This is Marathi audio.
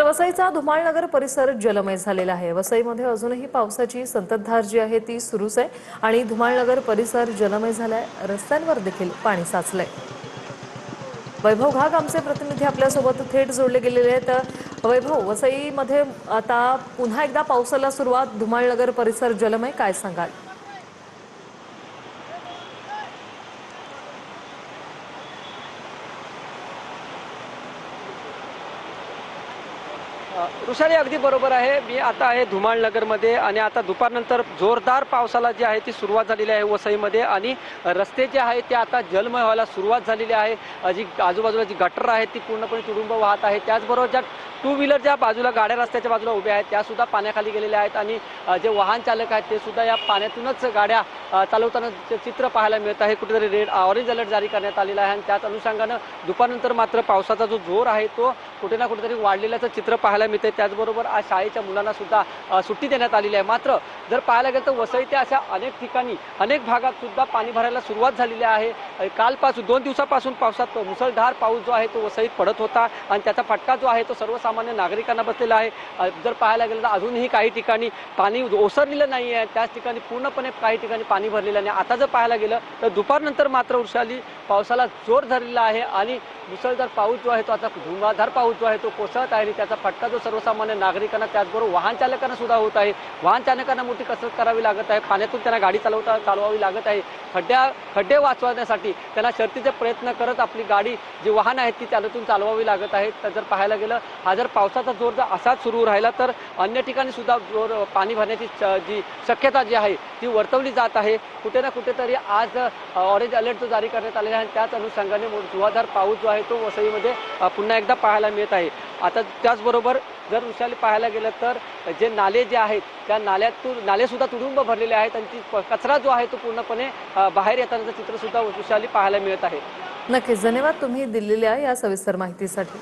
वसईचा धुमाळनगर परिसर जलमय झालेला आहे। वसईमध्ये अजूनही पावसाची संततधार जी आहे ती सुरूच आहे आणि धुमाळनगर परिसर जलमय झालाय। रस्त्यांवर देखील पाणी साचलंय। वैभव घाग आमचे प्रतिनिधी आपल्या सोबत थेट जोडले गेलेले आहेत। वैभव, वसईमध्ये आता पुन्हा एकदा पावसाला सुरुवात, धुमाळनगर परिसर जलमय, काय सांगाल? ऋषाली अगदी बरोबर आहे। मी आता आहे धुमाळनगरमध्ये आणि आता दुपारनंतर जोरदार पावसाला जी आहे ती सुरुवात झालेली आहे वसईमध्ये आणि रस्ते जे आहेत ते आता जलमय व्हायला सुरुवात झालेली आहे। जी आजूबाजूला जी गटर आहेत ती पूर्णपणे तुडुंब वाहत आहे। त्याचबरोबर ज्या टू व्हीलर ज्या बाजूला गाड्या रस्त्याच्या बाजूला उभ्या आहेत त्या सुद्धा पाण्याखाली गेलेल्या आहेत आणि जे वाहन चालक आहेत ते सुद्धा या पाण्यातूनच गाड्या चालवताना चित्र पाहायला मिळत आहे। कुठेतरी रेड ऑरेंज अलर्ट जारी करण्यात आलेला आहे आणि त्याच अनुषंगानं दुपारनंतर मात्र पावसाचा जो जोर आहे तो कुठे ना कुठेतरी वाढलेल्याचं चित्र पाहायला मिळते। त्याचबरोबर आज शाळेच्या मुलांना सुद्धा सुट्टी देण्यात आलेली आहे। मात्र जर पाहायला गेलं तर वसईच्या अशा अनेक ठिकाणी अनेक भागात सुद्धा पाणी भरायला सुरुवात झालेली आहे। कालपासून 2 दिवसापासून पावसात मुसळधार पाऊस जो आहे तो वसईत पडत होता आणि त्याचा फटका जो आहे तो सर्वसामान्य नागरिकांना बसलेला आहे। जर पाहायला गेलं तर अजूनही काही ठिकाणी पाणी ओसरलेलं नाही आहे, त्याच ठिकाणी पूर्णपणे काही ठिकाणी पाणी भरलेलं नाही। आता जर पाहायला गेलं तर दुपारनंतर मात्र वृषाली पावसाला जोर धरलेला आहे आणि मुसळधार पाऊस जो आहे तो आता धुंगाधार पाऊस जो आहे तो कोसळत आहे आणि त्याचा फटका जो सर्वसामान्य नागरिकांना त्याचबरोबर वाहन चालकांना सुद्धा होत आहे। वाहन चालकांना मोठी कसरत करावी लागत आहे, पाण्यातून त्यांना गाडी चालवावी लागत आहे। खड्डे वाचवण्यासाठी त्यांना शर्तीचे प्रयत्न करत आपली गाडी जी वाहन आहेत ती त्यातून चालवावी लागत आहेत। तर जर पाहायला गेलं हा जर पावसाचा जोर जर असाच सुरू राहिला तर अन्य ठिकाणी सुद्धा जोर पाणी भरण्याची जी शक्यता जी आहे ती वर्तवली जात आहे। कुठे ना कुठेतरी आज ऑरेंज अलर्ट जो जारी करण्यात आलेला आहे आणि त्याच अनुषंगाने जोरदार पाऊस जो आहे तो वसईमध्ये पुन्हा एकदा पाहायला मिळत आहे। आता त्याचबरोबर जर वृषाली पाहायला गेलं तर जे नाले जे आहेत त्या नाले सुद्धा तुडुंब भरलेले आहेत आणि ती कचरा जो आहे तो पूर्णपणे बाहेर येतानाचं चित्र सुद्धा वृषाली पाहायला मिळत आहे। नक्कीच, धन्यवाद तुम्ही दिलेल्या या सविस्तर माहितीसाठी।